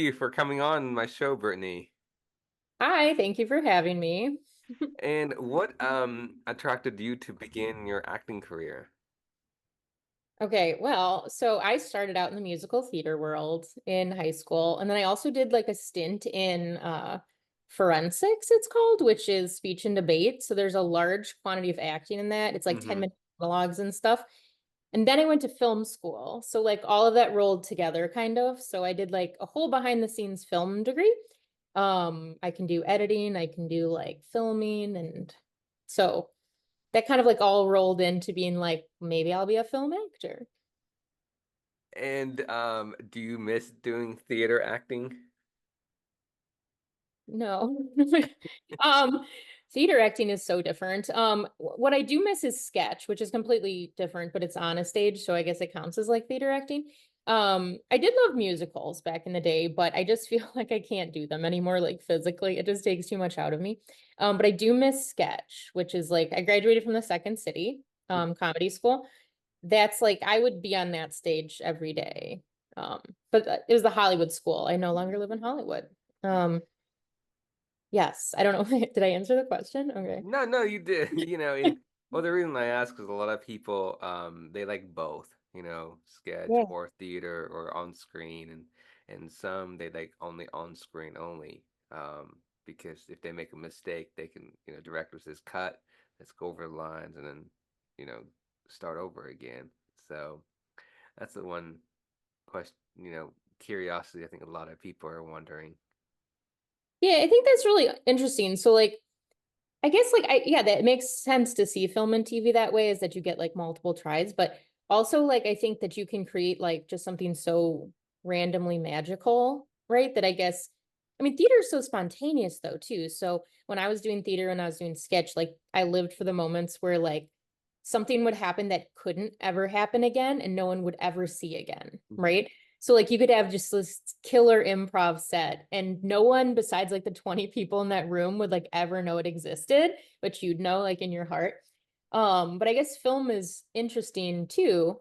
you for coming on my show, Brittany. Hi, thank you for having me. And what attracted you to begin your acting career? Okay, well, so I started out in the musical theater world in high school, and then I also did like a stint in forensics, it's called, which is speech and debate. So there's a large quantity of acting in that. It's like 10 Hmm. minute monologues and stuff. And then I went to film school. So like all of that rolled together kind of. So I did like a whole behind the scenes film degree. I can do editing, I can do like filming and so that kind of like all rolled into being like, maybe I'll be a film actor. And do you miss doing theater acting? No. Um, Theater acting is so different. What I do miss is sketch, which is completely different, but it's on a stage, so I guess it counts as like theater acting. I did love musicals back in the day, but I just feel like I can't do them anymore, like physically. It just takes too much out of me. But I do miss sketch, which is like I graduated from the Second City, comedy school. That's like I would be on that stage every day. Um, but it was the Hollywood school. I no longer live in Hollywood. Um, Yes. I don't know. Did I answer the question? Okay. No, no, you did. And well, the reason I ask is a lot of people they like both, sketch Yeah. or theater or on screen, and some they like only on screen only. Because if they make a mistake, they can, director says cut, let's go over the lines and then, you know, start over again. So that's the one question, curiosity I think a lot of people are wondering. Yeah, I think that's really interesting. So like I guess like I yeah, that makes sense to see film and TV that way is that you get like multiple tries, but also like I think that you can create like just something so randomly magical, right? That I guess I mean theater is so spontaneous though too. So when I was doing theater and I was doing sketch, like I lived for the moments where like something would happen that couldn't ever happen again and no one would ever see again, Mhm. right? So like you could have just this killer improv set and no one besides like the 20 people in that room would like ever know it existed, but you'd know like in your heart. But I guess film is interesting too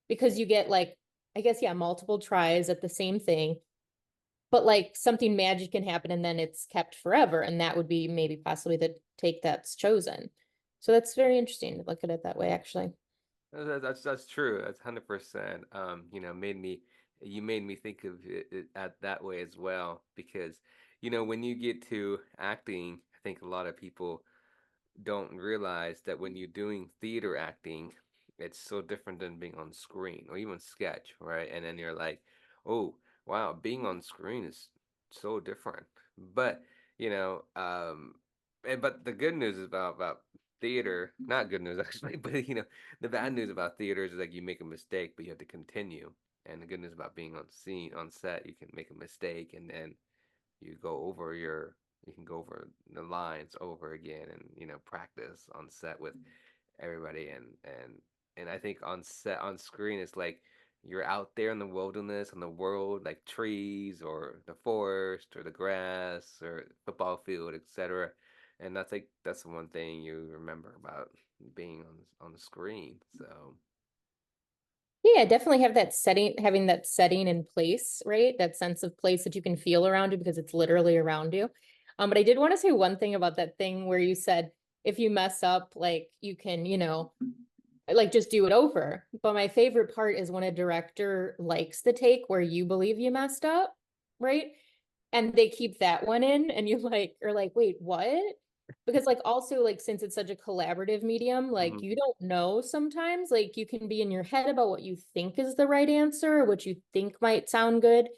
because you get like I guess yeah, multiple tries at the same thing, but like something magic can happen and then it's kept forever and that would be maybe possibly the take that's chosen. So that's very interesting to look at it that way actually. That's true. That's 100%. Made me you made me think of it at that way as well because when you get to acting, I think a lot of people don't realize that when you're doing theater acting, it's so different than being on screen or even sketch, right? And then you're like, oh, wow, being on screen is so different. But, you know, but the good news is about theater, not good news actually, but the bad news about theater is like you make a mistake, but you have to continue. And the good news about being on set, you can make a mistake and then you go over your you can go over the lines over again and practice on set with everybody and I think on set on screen it's like you're out there in the wilderness in the world like trees or the forest or the grass or football field etc. And that's the one thing you remember about being on the screen. So Yeah, definitely have that setting, having that setting in place, right? That sense of place that you can feel around you because it's literally around you. But I did want to say one thing about that thing where you said if you mess up, like you can, like just do it over. But my favorite part is when a director likes the take where you believe you messed up, right? And they keep that one in and you like are like, wait, what? Because like also like since it's such a collaborative medium, like mhm. you don't know sometimes, like you can be in your head about what you think is the right answer, or what you think might sound good,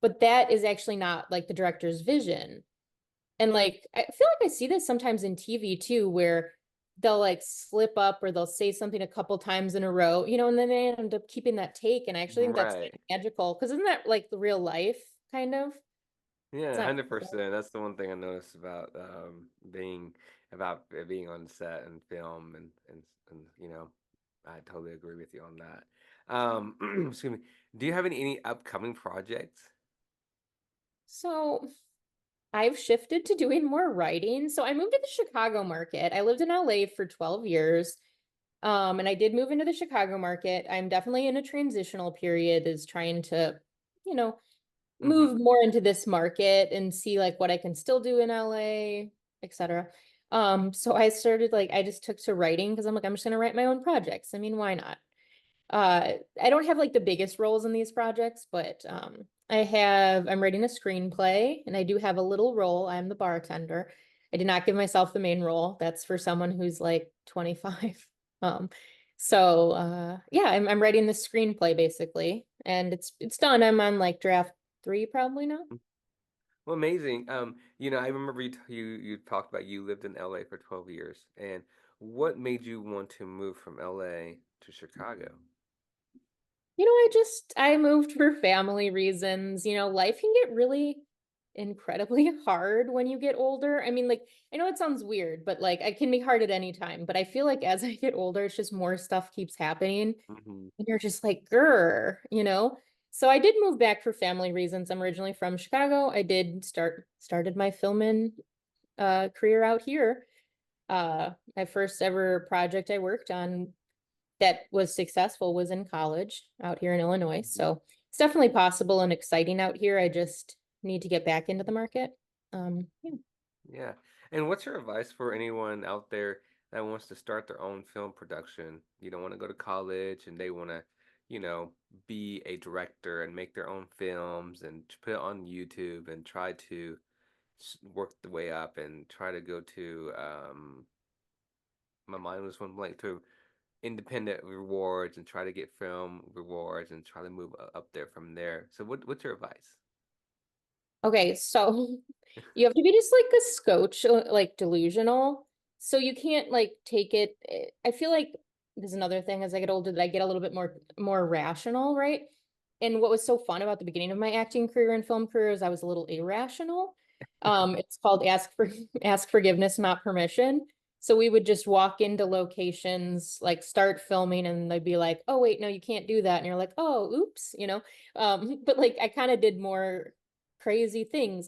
but that is actually not like the director's vision. And like I feel like I see this sometimes in TV too, where they'll like slip up or they'll say something a couple times in a row, and then they end up keeping that take. And I actually think that's like Right. magical because isn't that like the real life kind of? It's Yeah, not. 100%. That's the one thing I noticed about being on set and film and I totally agree with you on that. Excuse me. Do you have any upcoming projects? So I've shifted to doing more writing. So I moved to the Chicago market. I lived in LA for 12 years. And I did move into the Chicago market. I'm definitely in a transitional period, is trying to, you know, Mm-hmm. move more into this market and see like what I can still do in LA, etc. So I started like I just took to writing because I'm like I'm just gonna write my own projects. I mean, why not? I don't have like the biggest roles in these projects, but I'm writing a screenplay and I do have a little role. I'm the bartender. I did not give myself the main role. That's for someone who's like 25. Um, yeah, I'm writing the screenplay basically, and it's done. I'm on like draft 3 probably now. Well, amazing. I remember you talked about you lived in LA for 12 years, and what made you want to move from LA to Chicago? I moved for family reasons. Life can get really incredibly hard when you get older. I mean, like, I know it sounds weird, but like, it can be hard at any time. But I feel like as I get older, it's just more stuff keeps happening. Hmm. And you're just like, grr. So I did move back for family reasons. I'm originally from Chicago. I did started my filming career out here. My first ever project I worked on that was successful was in college out here in Illinois. So it's definitely possible and exciting out here. I just need to get back into the market. Yeah. Yeah. And what's your advice for anyone out there that wants to start their own film production? You don't want to go to college and they want to, you know, be a director and make their own films and put it on YouTube and try to work the way up and try to go to, my mind was one blank, to independent rewards and try to get film rewards and try to move up there from there. So what's your advice? Okay, so you have to be just like a scotch, like delusional. So you can't like take it. I feel like there's another thing as I get older that I get a little bit more rational, right? And what was so fun about the beginning of my acting career and film career is I was a little irrational. It's called ask forgiveness, not permission. So we would just walk into locations, like start filming, and they'd be like, "Oh wait, no, you can't do that," and you're like, "Oh, oops." But like I kind of did more crazy things.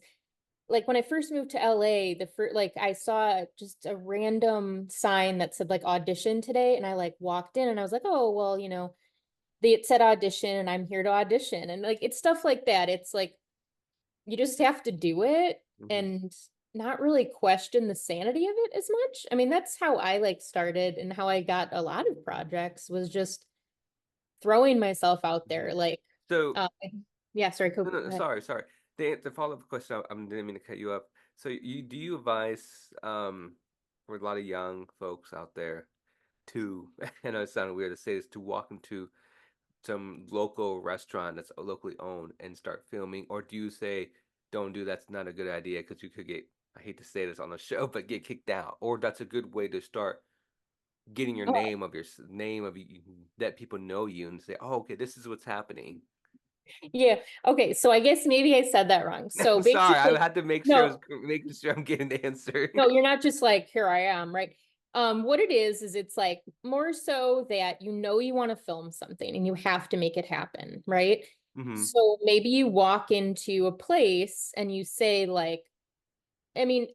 Like when I first moved to LA, the first like I saw just a random sign that said like audition today, and I like walked in and I was like, oh well, it said audition and I'm here to audition. And like it's stuff like that. It's like you just have to do it Hmm. and not really question the sanity of it as much. I mean, that's how I like started and how I got a lot of projects was just throwing myself out Hmm. there. Like, So, uh, yeah, sorry, no, go no, ahead. sorry. The follow-up question, I didn't mean to cut you up. So, do you advise for a lot of young folks out there to, I know it sounded weird to say this, to walk into some local restaurant that's locally owned and start filming, or do you say don't do that's not a good idea because you could get, I hate to say this on the show, but get kicked out, or that's a good way to start getting your Oh, name of your name of you, that people know you and say, oh, okay, this is what's happening. yeah. Okay. So I guess maybe I said that wrong. So I'm sorry, I basically, had to no, making sure I'm getting the answer. no, you're not just like, here I am, right? What it is it's like more so that you want to film something and you have to make it happen, right? Hmm. So maybe you walk into a place and you say, like, I mean,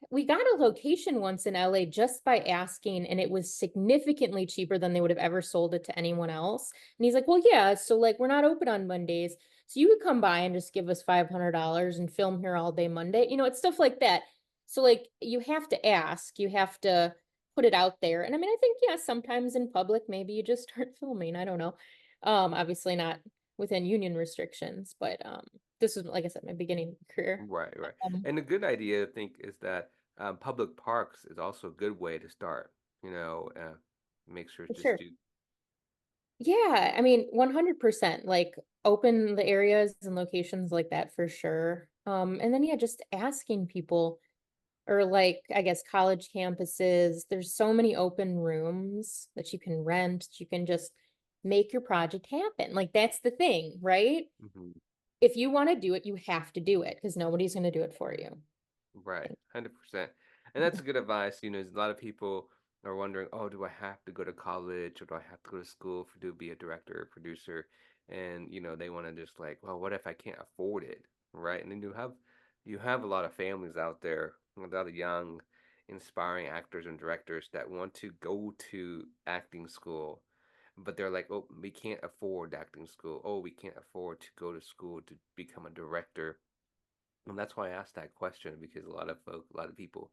we got a location once in LA just by asking, and it was significantly cheaper than they would have ever sold it to anyone else. And he's like, well, yeah, so like we're not open on Mondays. So you could come by and just give us $500 and film here all day Monday. It's stuff like that. So like you have to ask, you have to put it out there. And I mean, I think, yeah, sometimes in public, maybe you just start filming. I don't know. Obviously not within union restrictions, but this was, like I said, my beginning career. Right, right. Um, And a good idea, I think, is that public parks is also a good way to start. Make sure for it's just sure. you. Yeah, I mean, 100%. Like open the areas and locations like that for sure. And then yeah, just asking people or like I guess college campuses, there's so many open rooms that you can rent, you can just make your project happen. Like that's the thing, right? Hmm. If you want to do it, you have to do it because nobody's going to do it for you. Right, 100%. And that's good advice. A lot of people are wondering, oh, do I have to go to college or do I have to go to school to be a director or producer? And they want to just like, well, what if I can't afford it, right? And then you have a lot of families out there, a lot of young, inspiring actors and directors that want to go to acting school, but they're like, oh, we can't afford acting school. Oh, we can't afford to go to school to become a director. And that's why I asked that question, because a lot of people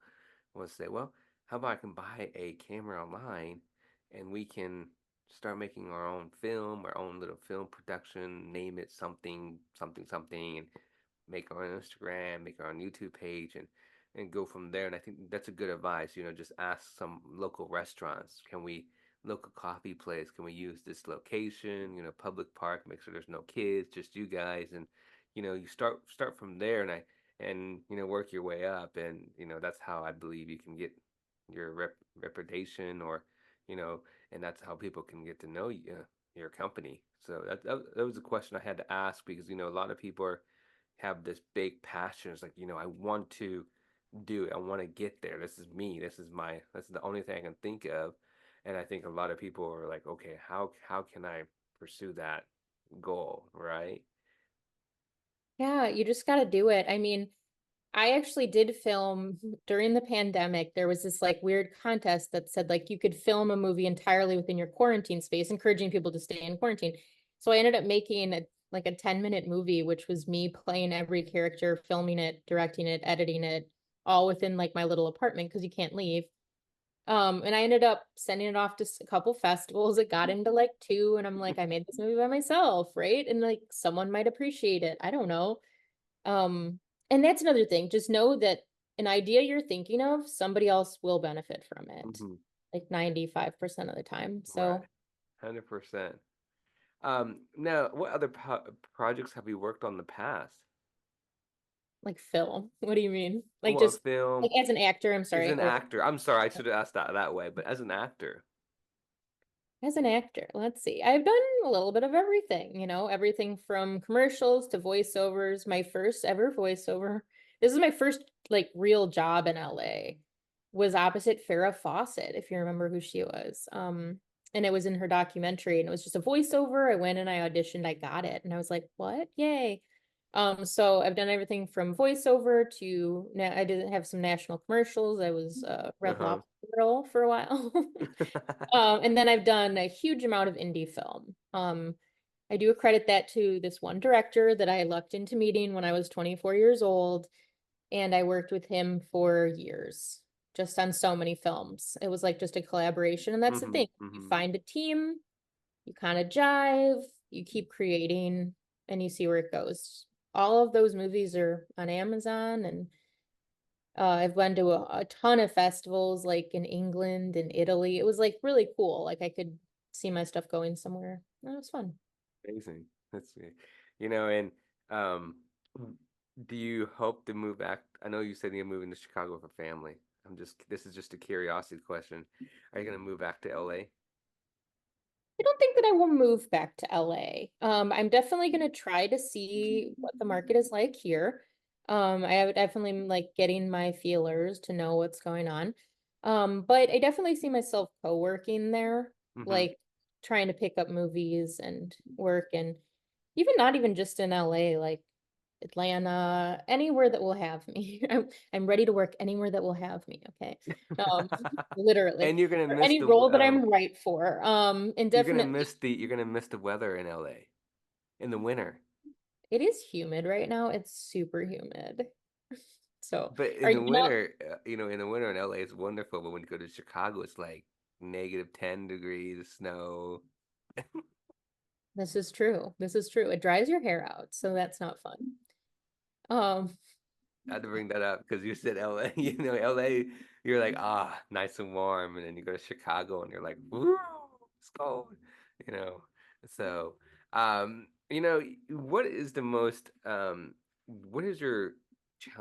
want to say, well, how about I can buy a camera online and we can start making our own film, our own little film production, name it something, something, something, and make our own Instagram, make our own YouTube page, and go from there. And I think that's a good advice. Just ask some local restaurants. Local coffee place? Can we use this location? Public park. Make sure there's no kids, just you guys, and you start from there, and work your way up, and that's how I believe you can get your reputation, or you know, and that's how people can get to know you, your company. So that was a question I had to ask, because a lot of people have this big passion. It's like, I want to do it. I want to get there. This is me. This is the only thing I can think of. And I think a lot of people are like, okay, how can I pursue that goal, right? Yeah, you just got to do it. I mean, I actually did film during the pandemic. There was this like weird contest that said like you could film a movie entirely within your quarantine space, encouraging people to stay in quarantine. So I ended up making like a 10-minute movie, which was me playing every character, filming it, directing it, editing it, all within like my little apartment because you can't leave. And I ended up sending it off to a couple festivals. It got into like two, and I'm like, I made this movie by myself, right? And like someone might appreciate it. I don't know. Um, and that's another thing. Just know that an idea you're thinking of, somebody else will benefit from it, Hmm. like 95% of the time. Right. So, 100%. Now, what other projects have you worked on in the past? like film. What do you mean? Like Well, a just film, like as an actor, I'm as sorry, an or actor. I'm sorry, I should have asked that way, but as an actor. as an actor, let's see. I've done a little bit of everything, everything from commercials to voiceovers. My first ever voiceover. This is my first like real job in LA. Was opposite Farrah Fawcett, if you remember who she was. And it was in her documentary, and it was just a voiceover. I went and I auditioned, I got it, and I was like, "What? Yay!" So I've done everything from voiceover to now. I did have some national commercials. I was a Red Uh-huh. Lobster girl for a while. And then I've done a huge amount of indie film. I do accredit that to this one director that I lucked into meeting when I was 24 years old, and I worked with him for years, just on so many films. It was like just a collaboration, and that's the Hmm. thing. You Hmm. find a team, you kind of jive, you keep creating, and you see where it goes. All of those movies are on Amazon, and I've been to a ton of festivals like in England and Italy. It was like really cool. Like I could see my stuff going somewhere. That was fun. Amazing. That's great. And um, do you hope to move back? I know you said you're moving to Chicago for family. This is just a curiosity question. Are you gonna move back to LA? I don't think that I will move back to LA. I'm definitely going to try to see what the market is like here. I have definitely like getting my feelers to know what's going on. But I definitely see myself co-working there, Mm-hmm. like trying to pick up movies and work, and even not even just in LA, like Atlanta, anywhere that will have me. I'm ready to work anywhere that will have me. Okay. Um, literally, And you're gonna for miss any the role that I'm right for. And definitely you're gonna miss the weather in LA in the winter. it is humid right now. It's super humid. So, But are in you the not? winter, in the winter in LA, it's wonderful. But when you go to Chicago, it's like -10 degrees, snow. This is true. This is true. It dries your hair out, so that's not fun. Um, I had to bring that up because you said LA. LA, you're like, nice and warm, and then you go to Chicago and you're like, woo, it's cold. You know. So, what is what is your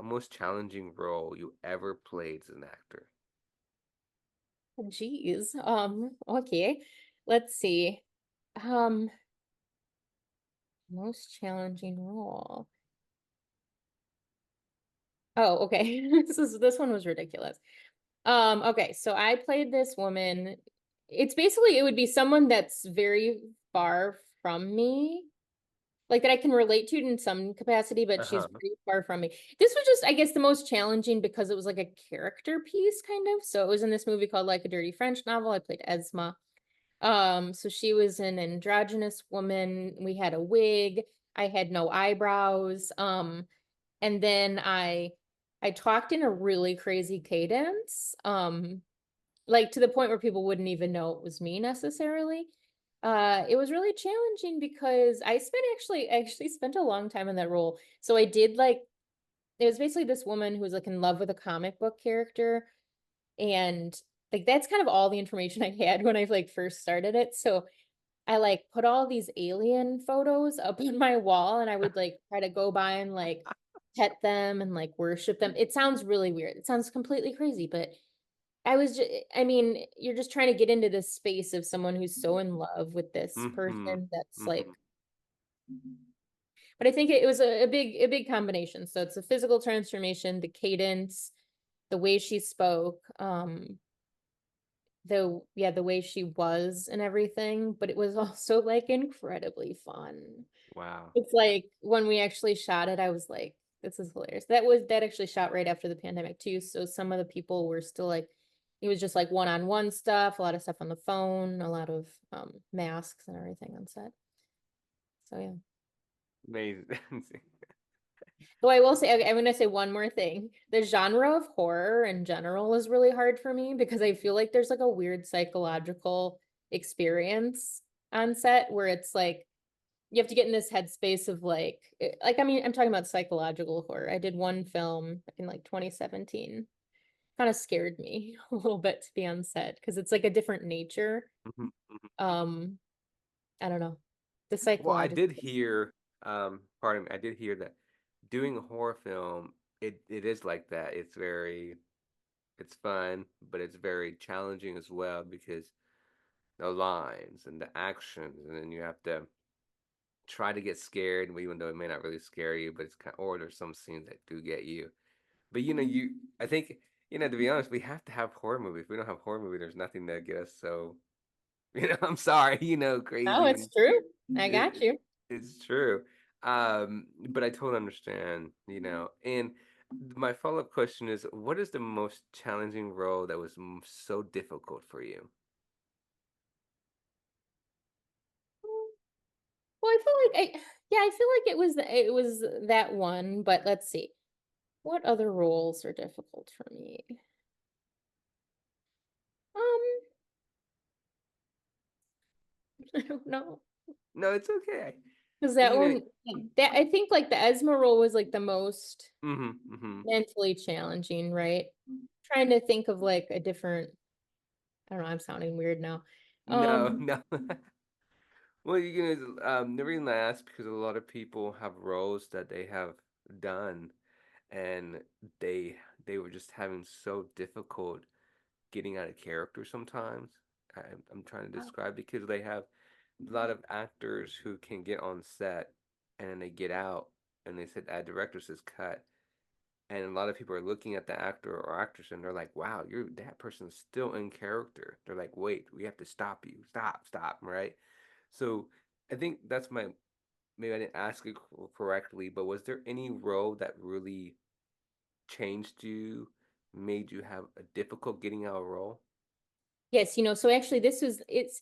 most challenging role you ever played as an actor? geez. Okay. Let's see. Um, Most challenging role. Oh, okay. This one was ridiculous. Okay, so I played this woman. It's basically it would be someone that's very far from me, like that I can relate to in some capacity, but she's Uh-huh. pretty far from me. This was just, I guess, the most challenging because it was like a character piece, kind of. So it was in this movie called Like a Dirty French Novel. I played Esma. So she was an androgynous woman. We had a wig. I had no eyebrows. And then I talked in a really crazy cadence. Like to the point where people wouldn't even know it was me necessarily. It was really challenging because I spent actually spent a long time in that role. So I did like it was basically this woman who was like in love with a comic book character, and like that's kind of all the information I had when I like first started it. So I like put all these alien photos up on my wall, and I would like try to go by and like pet them and like worship them. It sounds really weird. It sounds completely crazy, but I mean, you're just trying to get into this space of someone who's so in love with this Mm-hmm. person that's like, Mm-hmm. but I think it was a big combination. So it's a physical transformation, the cadence, the way she spoke, the way she was and everything, but it was also like incredibly fun. Wow. It's like when we actually shot it, I was like, this is hilarious. That actually shot right after the pandemic too. So some of the people were still like, it was just like one-on-one stuff, a lot of stuff on the phone, a lot of masks and everything on set. So yeah. Amazing. Though I will say, okay, I'm gonna say one more thing. The genre of horror in general is really hard for me because I feel like there's like a weird psychological experience on set where it's like you have to get in this headspace of like I mean I'm talking about psychological horror. I did one film in like 2017. Kind of scared me a little bit to be on set because it's like a different nature. Mhm, mhm. Um, I don't know. The Well, I psychological. did hear, pardon me, I did hear that doing a horror film, it is like that. It's fun, but it's very challenging as well because the lines and the actions, and then you have to try to get scared, even though it may not really scare you, but it's kind or there's some scenes that do get you. But I think, to be honest, we have to have horror movies. If we don't have horror movie, there's nothing to get us so, I'm sorry, Oh, crazy it's and true. I got it, you. it's true. But I totally understand, and my follow-up question is, what is the most challenging role that was so difficult for you? Well, I feel like yeah, I feel like it was that one, but let's see. What other roles are difficult for me? Um, I don't know. No, it's okay. Because And, that one, that I think like the Esma role was like the most mm-hmm. mentally challenging, right? Trying to think of like a different, I don't know, I'm sounding weird now. No, Um, no. Well, the reason I ask because a lot of people have roles that they have done, and they they were just having so difficult getting out of character sometimes. I'm trying to describe because they have a lot of actors who can get on set and then they get out and they said that director says cut. And a lot of people are looking at the actor or actress and they're like, wow, that person's still in character. They're like, wait, we have to stop you. Stop, right? So I think that's maybe I didn't ask it correctly, but was there any role that really changed you, made you have a difficult getting out of role? yes, so actually it's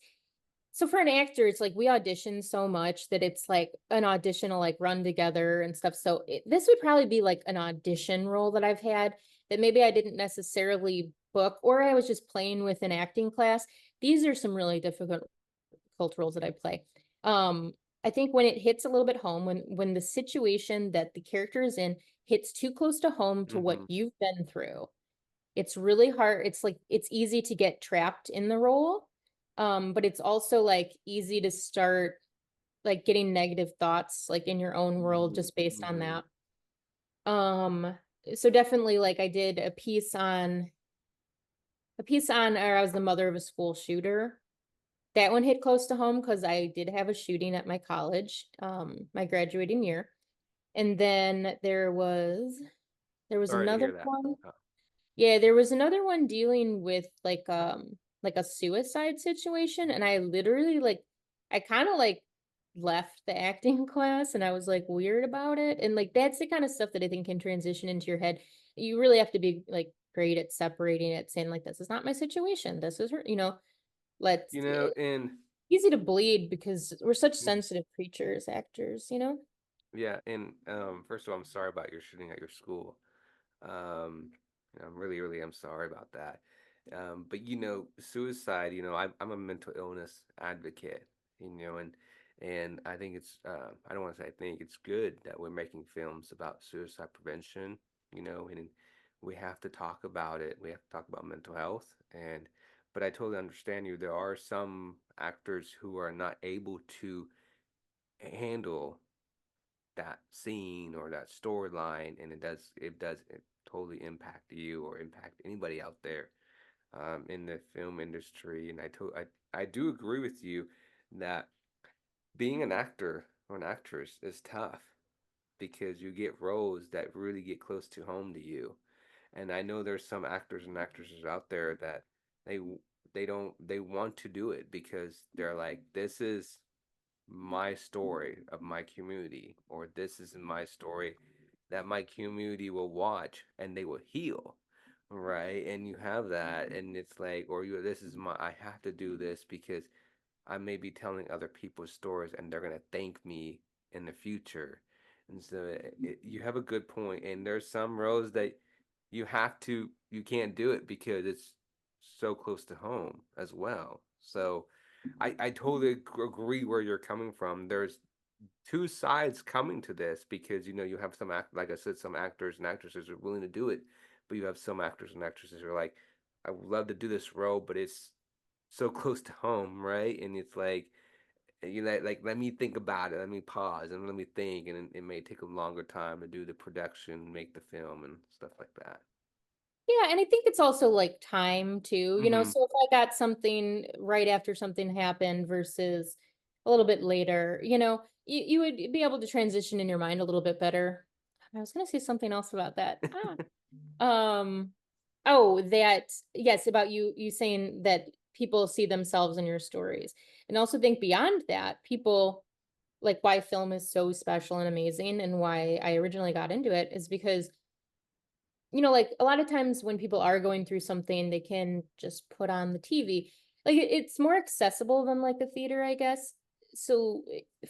so for an actor, it's like we audition so much that it's like an audition will like run together and stuff. So this would probably be like an audition role that I've had that maybe I didn't necessarily book or I was just playing with an acting class. These are some really difficult roles that I play. Um, I think when it hits a little bit home, when the situation that the character is in hits too close to home to what Mm-hmm. you've been through, it's really hard. It's like it's easy to get trapped in the role. But it's also like easy to start like getting negative thoughts like in your own world just based on Mm-hmm. that. Um, so definitely like I did a piece on or I was the mother of a school shooter. That one hit close to home because I did have a shooting at my college, my graduating year. And then there was Sorry to another hear that. one. Oh. Yeah, there was another one dealing with like a suicide situation and I literally like I kind of like left the acting class and I was like weird about it and like that's the kind of stuff that I think can transition into your head. You really have to be like great at separating it, saying like this is not my situation. This is her, let's and easy to bleed because we're such sensitive creatures, actors, yeah, and first of all, I'm sorry about your shooting at your school. Um, I'm really, really, I'm sorry about that. But suicide, I'm a mental illness advocate, and I think I don't want to say I think it's good that we're making films about suicide prevention, and we have to talk about it. We have to talk about mental health, but I totally understand you. There are some actors who are not able to handle that scene or that storyline, and it totally impact you or impact anybody out there in the film industry. And I do agree with you that being an actor or an actress is tough because you get roles that really get close to home to you. And I know there's some actors and actresses out there that they they want to do it because they're like, this is my story of my community, or this is my story that my community will watch and they will heal, right? And you have that, and it's like, or this is I have to do this because I may be telling other people's stories and they're gonna thank me in the future. And so you have a good point, and there's some roles that you can't do it because it's so close to home as well. So I totally agree where you're coming from. There's two sides coming to this because you have like I said, some actors and actresses are willing to do it, but you have some actors and actresses who are like, I would love to do this role, but it's so close to home, right? And it's like let me think about it, let me pause and let me think, and it may take a longer time to do the production, make the film, and stuff like that. Yeah, and I think it's also like time too, Mm-hmm. so if I got something right after something happened versus a little bit later, you would be able to transition in your mind a little bit better. I was gonna say something else about that. Um, oh, that yes, about you saying that people see themselves in your stories. And also think beyond that, people like why film is so special and amazing and why I originally got into it is because like a lot of times when people are going through something, they can just put on the TV. Like it's more accessible than like a theater, I guess. So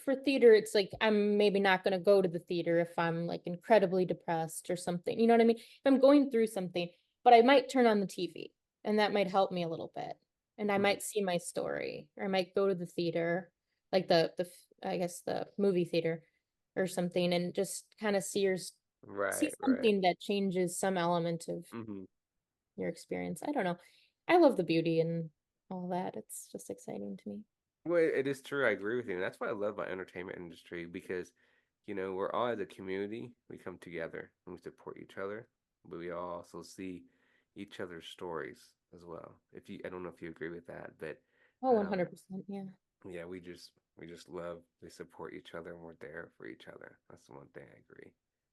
for theater, it's like I'm maybe not going to go to the theater if I'm like incredibly depressed or something. You know what I mean? If I'm going through something, but I might turn on the TV and that might help me a little bit. And I Mm-hmm. might see my story or I might go to the theater, like I guess the movie theater or something and just kind of see Right, right. something that changes some element of Mm-hmm. your experience. I don't know. I love the beauty and all that. It's just exciting to me. Well, it is true. I agree with you. And that's what I love about entertainment industry because, we're all as a community. We come together and we support each other, but we all also see each other's stories as well. I don't know if you agree with that, but Oh, um, 100%. Yeah. yeah, we just love we support each other and we're there for each other. That's the one thing I agree.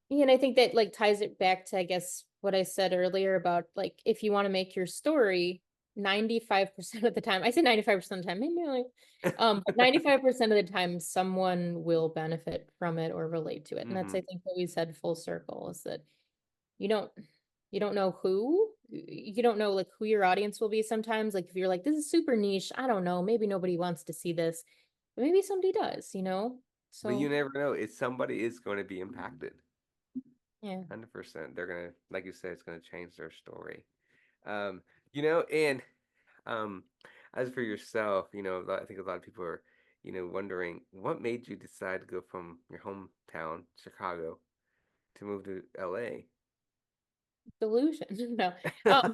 Yeah, and I think that like ties it back to, I guess, what I said earlier about like if you want to make your story 95% of the time, I say 95% of the time, maybe like but 95% of the time someone will benefit from it or relate to it. And that's Mm-hmm. I think what we said full circle is that you don't you don't know who you don't know like who your audience will be sometimes. Like if you're like, this is super niche, I don't know, maybe nobody wants to see this, but maybe somebody does. But you So never know. It's somebody is going to be impacted. yeah. 100%. They're gonna, like you said, it's gonna change their story. Um, and Um, as for yourself, I think a lot of people are, wondering what made you decide to go from your hometown, Chicago, to move to LA? Delusion. No. Um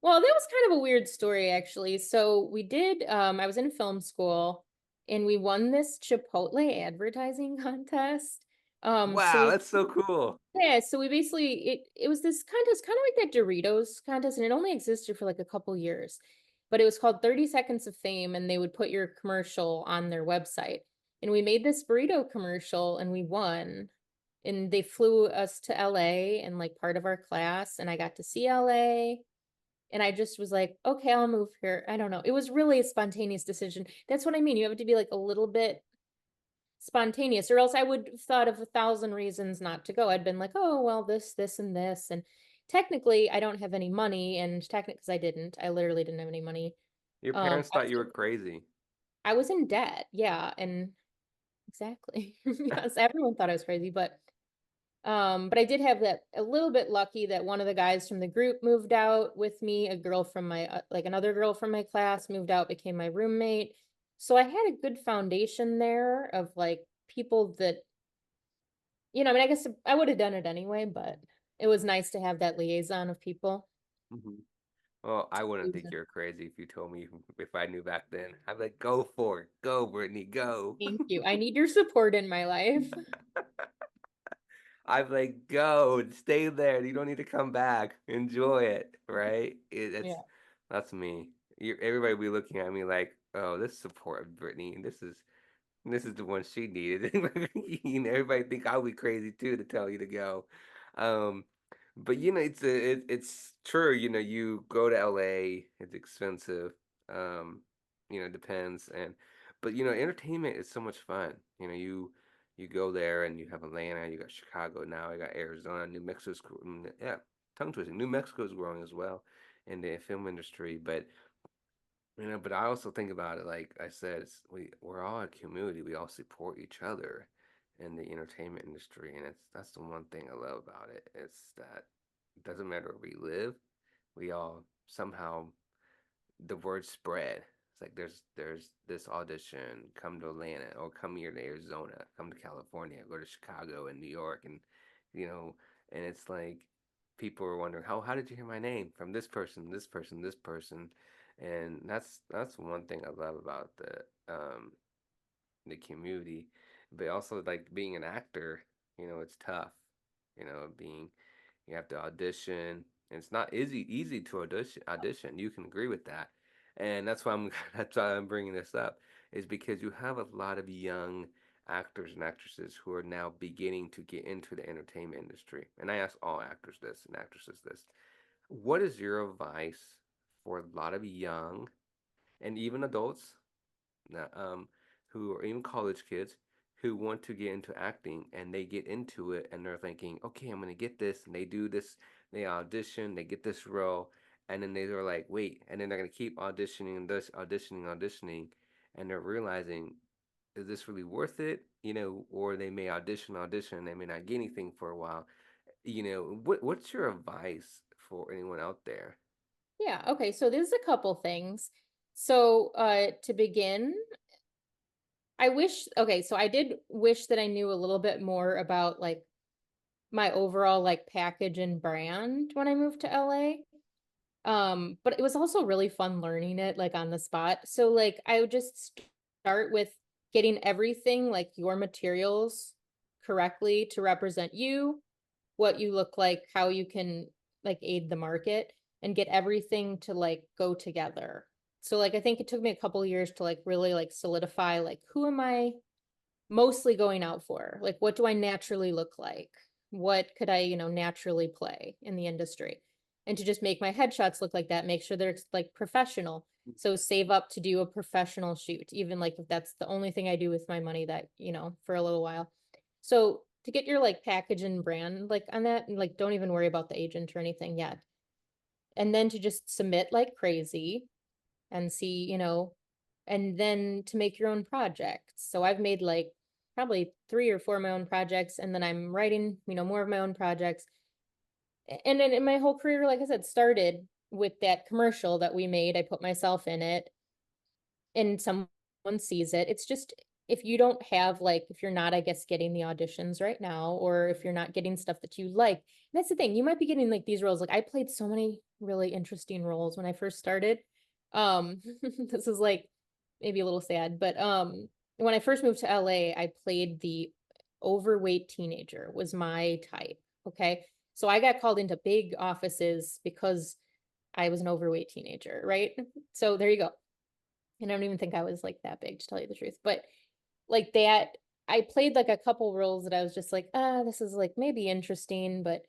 well, that was kind of a weird story actually. So we did I was in film school and we won this Chipotle advertising contest. So Wow, we that's so cool. Yeah, so we basically it was this contest, kind of like that Doritos contest, and it only existed for like a couple years. But it was called 30 Seconds of Fame, and they would put your commercial on their website. And we made this burrito commercial and we won. And they flew us to LA and like part of our class, and I got to see LA. And I just was like, okay, I'll move here. I don't know. It was really a spontaneous decision. That's what I mean. You have to be like a little bit spontaneous, or else I would have thought of 1,000 reasons not to go. I'd been like, oh, well, this, and this. And technically, I don't have any money. And technically, because I literally didn't have any money. Your parents I thought was you were in, crazy. I was in debt, yeah, and exactly. Yes, everyone thought I was crazy, but I did have that a little bit lucky that one of the guys from the group moved out with me. A girl from my like another girl from my class moved out, became my roommate. So I had a good foundation there of like people that, I mean, I guess I would have done it anyway, but it was nice to have that liaison of people. Hmm. Well, I wouldn't think you're crazy if you told me if I knew back then. I'd be like, go for it. Go, Brittany, go. Thank you. I need your support in my life. I'd be like, go, stay there. You don't need to come back. Enjoy it, right? Yeah. That's me. Everybody be looking at me like, oh, this support Brittany. This is the one she needed. Everybody think I'll be crazy too to tell you to go. Um, but it's true. You go to LA, it's expensive. Um, it depends. But entertainment is so much fun. You go there and you have Atlanta, you got Chicago now, you got Arizona, New Mexico's, yeah, tongue twisting. New Mexico's growing as well in the film industry, but I also think about it, like I said, we're all a community. We all support each other in the entertainment industry, and that's the one thing I love about it. It's that it doesn't matter where we live, we all somehow the word spread. It's like there's this audition, come to Atlanta or come here to Arizona, come to California, go to Chicago and New York, and you know, and it's like people are wondering how did you hear my name from this person, this person, this person, and that's one thing I love about the community, but also like being an actor, it's tough, being you have to audition. And it's not easy to audition. You can agree with that. And that's why I'm that's why I'm bringing this up is because you have a lot of young actors and actresses who are now beginning to get into the entertainment industry. And I ask all actors this and actresses this. What is your advice for a lot of young and even adults who are even college kids who want to get into acting and they get into it and they're thinking, okay, I'm gonna get this, and they do this, they audition, they get this role, and then they're like, wait, and then they're gonna keep auditioning this, auditioning, and they're realizing, is this really worth it? Or they may audition, and they may not get anything for a while. What's your advice for anyone out there? Yeah. Okay. So there's a couple things. So, to begin, so I did wish that I knew a little bit more about like my overall like package and brand when I moved to LA. But it was also really fun learning it like on the spot. So like I would just start with getting everything like your materials correctly to represent you, what you look like, how you can like aid the market and get everything to like go together. So like I think it took me a couple of years to like really like solidify like who am I mostly going out for? Like what do I naturally look like? What could I, naturally play in the industry? And to just make my headshots look like that, make sure they're like professional. So save up to do a professional shoot, even like if that's the only thing I do with my money that, for a little while. So to get your like package and brand like on that, and like don't even worry about the agent or anything yet. And then to just submit like crazy and see, and then to make your own projects. So I've made like probably 3 or 4 of my own projects, and then I'm writing, more of my own projects. And then in my whole career, like I said, started with that commercial that we made. I put myself in it and someone sees it. It's just if you don't have like if you're not, I guess, getting the auditions right now, or if you're not getting stuff that you like, that's the thing. You might be getting like these roles. Like I played so many really interesting roles when I first started. This is like maybe a little sad, but when I first moved to LA, I played the overweight teenager was my type. Okay. So I got called into big offices because I was an overweight teenager, right? So there you go. And I don't even think I was like that big to tell you the truth, but like that, I played like a couple roles that I was just like, this is like maybe interesting, but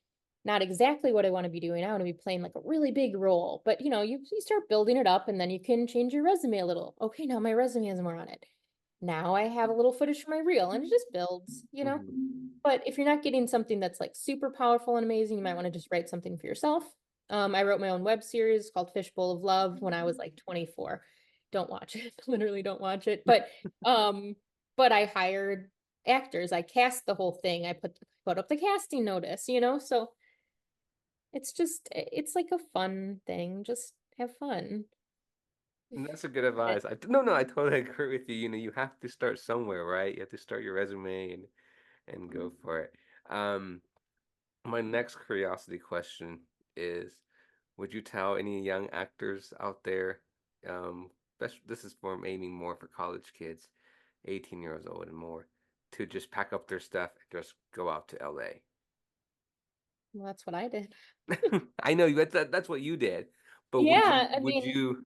not exactly what I want to be doing. I want to be playing like a really big role. But you start building it up and then you can change your resume a little. Okay, now my resume has more on it. Now I have a little footage from my reel and it just builds. Hmm. But if you're not getting something that's like super powerful and amazing, you might want to just write something for yourself. I wrote my own web series called Fishbowl of Love when I was like 24. don't watch it. Literally don't watch it. Um, but I hired actors. I cast the whole thing. I put up the casting notice, you know? So it's just it's like a fun thing. Just have fun. And that's a good advice. No, I totally agree with you. You know, you have to start somewhere, right? You have to start your resume and go for it. Um, my next curiosity question is, would you tell any young actors out there, this is for aiming more for college kids, 18 years old and more, to just pack up their stuff and just go out to LA? Well, that's what I did. I know that's what you did, but Yeah, I would mean, you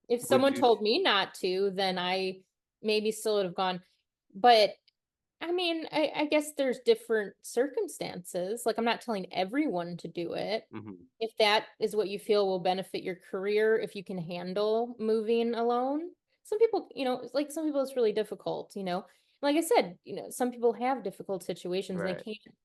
if would someone you told me not to, then I maybe still would have gone. But I mean, I guess there's different circumstances. Like, I'm not telling everyone to do it. Mhm. If that is what you feel will benefit your career, if you can handle moving alone. Some people, like some people it's really difficult, you know. Like I said, some people have difficult situations and they Right. can't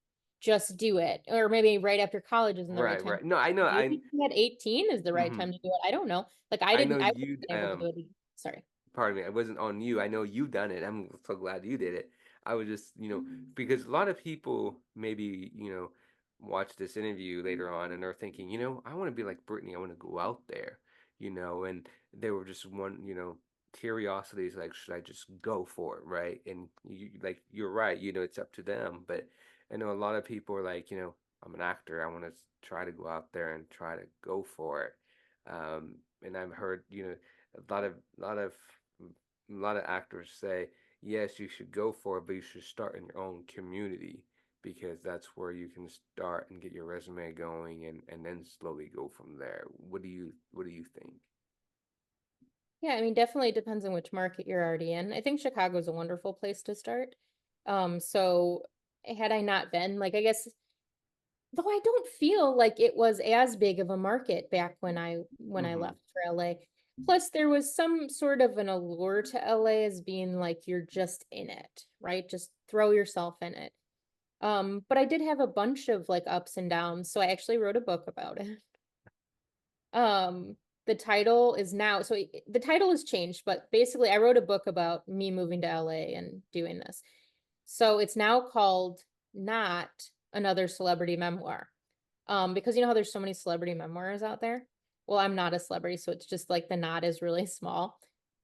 just do it. Or maybe right after college isn't the right Right, time. right. No, I know. Maybe at 18 is the right Mhm. time to do it. I don't know. Like I know I wouldn't you have been able to do it. Sorry. pardon me, it wasn't on you. I know you done it. I'm so glad you did it. I was just, because a lot of people maybe, watch this interview later on and they're thinking, I want to be like Brittany. I want to go out there, and they were just curiosities like, should I just go for it, right? And like, you're right, it's up to them. But I know a lot of people are like, I'm an actor. I want to try to go out there and try to go for it. And I've heard, a lot of actors say, yes, you should go for it, but you should start in your own community because that's where you can start and get your resume going and then slowly go from there. What do you think? Yeah, I mean, definitely depends on which market you're already in. I think Chicago's a wonderful place to start. So had I not been, like, I guess, though I don't feel like it was as big of a market back when I Mm-hmm. left for LA. Plus, there was some sort of an allure to LA as being like you're just in it, right? Just throw yourself in it. But I did have a bunch of like ups and downs, so I actually wrote a book about it. Um, the title is now, so the title has changed, but basically I wrote a book about me moving to LA and doing this. So it's now called Not Another Celebrity Memoir. Because you know how there's so many celebrity memoirs out there? Well, I'm not a celebrity, so it's just like the knot is really small.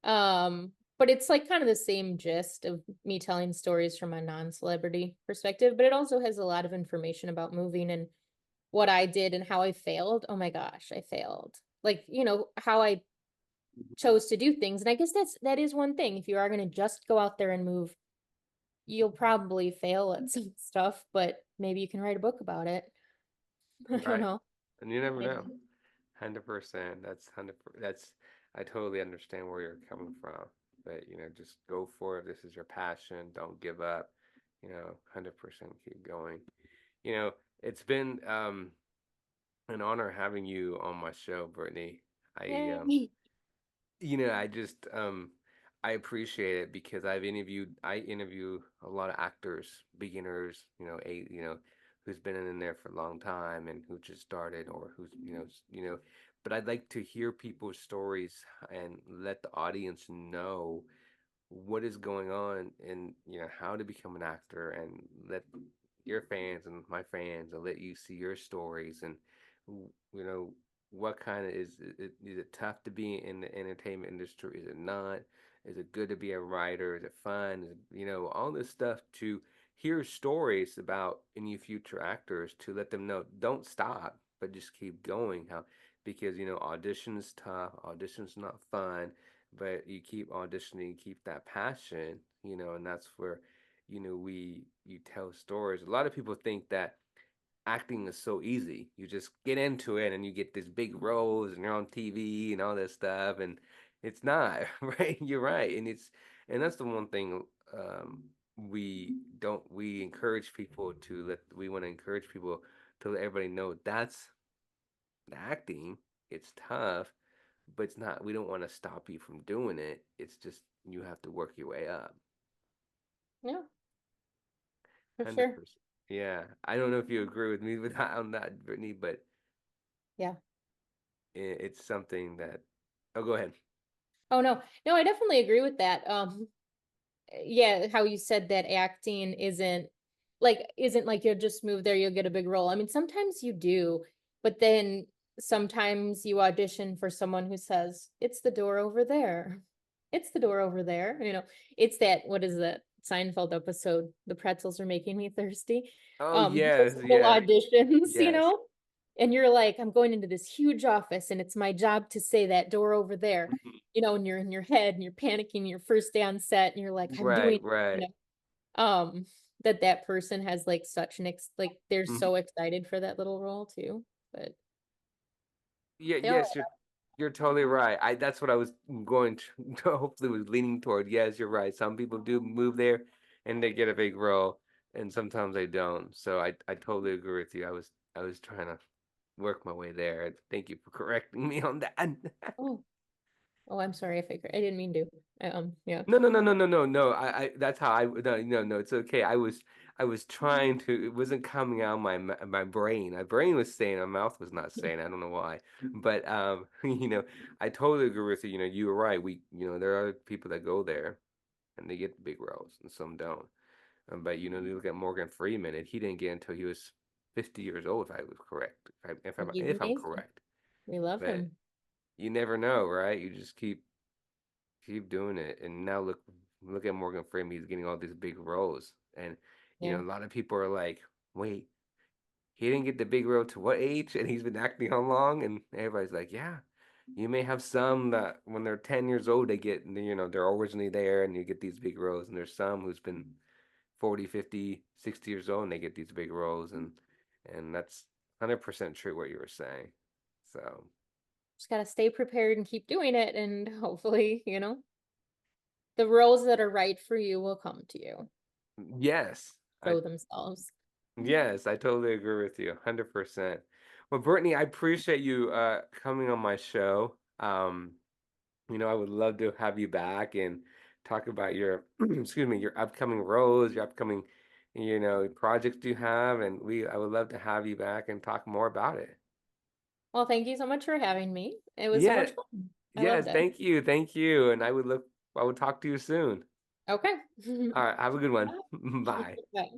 But it's like kind of the same gist of me telling stories from a non-celebrity perspective, but it also has a lot of information about moving and what I did and how I failed. Oh my gosh, I failed. Like, how I chose to do things. And I guess that is one thing. If you are going to just go out there and move, you'll probably fail at some stuff, but maybe you can write a book about it. I don't Right. know. And you never know. Maybe. 100%. That's I totally understand where you're coming from. But, just go for it. This is your passion. Don't give up. 100% keep going. You know, it's been an honor having you on my show, Brittany. I Yay. I just I appreciate it because I interview a lot of actors, beginners, who's been in there for a long time and who just started or who's, but I'd like to hear people's stories and let the audience know what is going on and how to become an actor and let your fans and my fans and let you see your stories and you know what kind of is it tough to be in the entertainment industry, is it not, is it good to be a writer, is it fun, is it, all this stuff, to hear stories about any future actors, to let them know don't stop but just keep going, how because audition's tough, audition's not fun, but you keep auditioning, keep that passion, and that's where, you tell stories. A lot of people think that acting is so easy. You just get into it and you get these big roles and you're on TV and all this stuff, and it's not, right? You're right. And that's the one thing we encourage people to let we want to encourage people to let everybody know that's acting. It's tough, but it's not, we don't want to stop you from doing it. It's just you have to work your way up. Yeah, for sure. 100%. Yeah. I don't know if you agree with me with that on that, Brittany, but Yeah. it's something that, oh, go ahead. Oh no. No, I definitely agree with that. Yeah, how you said that acting isn't like you'll just move there, you'll get a big role. I mean, sometimes you do, but then sometimes you audition for someone who says, it's the door over there. It's the door over there. It's that, what is that Seinfeld episode? The pretzels are making me thirsty. Oh Those yes, little yeah, auditions, yes. and you're like, I'm going into this huge office and it's my job to say that door over there, and you're in your head and you're panicking your first day on set and you're like, I'm Right, doing, you right. know, that person has like such an like they're Mhm. so excited for that little role too. But Yeah, they all, yes, you're totally right. I That's what I was going to hopefully was leaning toward. Yes, you're right. Some people do move there and they get a big role, and sometimes they don't. So I totally agree with you. I was trying to work my way there. Thank you for correcting me on that. oh, oh, I'm sorry if I didn't mean to. Yeah. No, no, no, no, no, no, no. That's how I no, no, no. It's okay. I was trying to. It wasn't coming out of my brain. My brain was saying, my mouth was not saying. I don't know why, but I totally agree with you. You were right. There are people that go there and they get big roles, and some don't. But you look at Morgan Freeman, and he didn't get until he was 50 years old, if I was correct. He's If I'm amazing. correct. We love But him. you never know, right? You just keep doing it. And now look at Morgan Freeman. He's getting all these big roles. And Yeah. a lot of people are like, wait, he didn't get the big role to what age? And he's been acting how long? And everybody's like, yeah. You may have some that when they're 10 years old, they're originally there and you get these big roles. And there's some who's been 40, 50, 60 years old and they get these big roles. And that's 100% true what you were saying. So, Just gotta stay prepared and keep doing it, and hopefully, the roles that are right for you will come to you, yes. I show themselves. Yes, I totally agree with you, 100%. Well, Brittany, I appreciate you coming on my show. I would love to have you back and talk about your excuse me, your upcoming roles, your upcoming, projects you have, and I would love to have you back and talk more about it. Well, thank you so much for having me. It was so Yeah, much fun. I yes, loved it. thank you, and I would talk to you soon. Okay. All right, have a good one. Bye. Bye. Bye.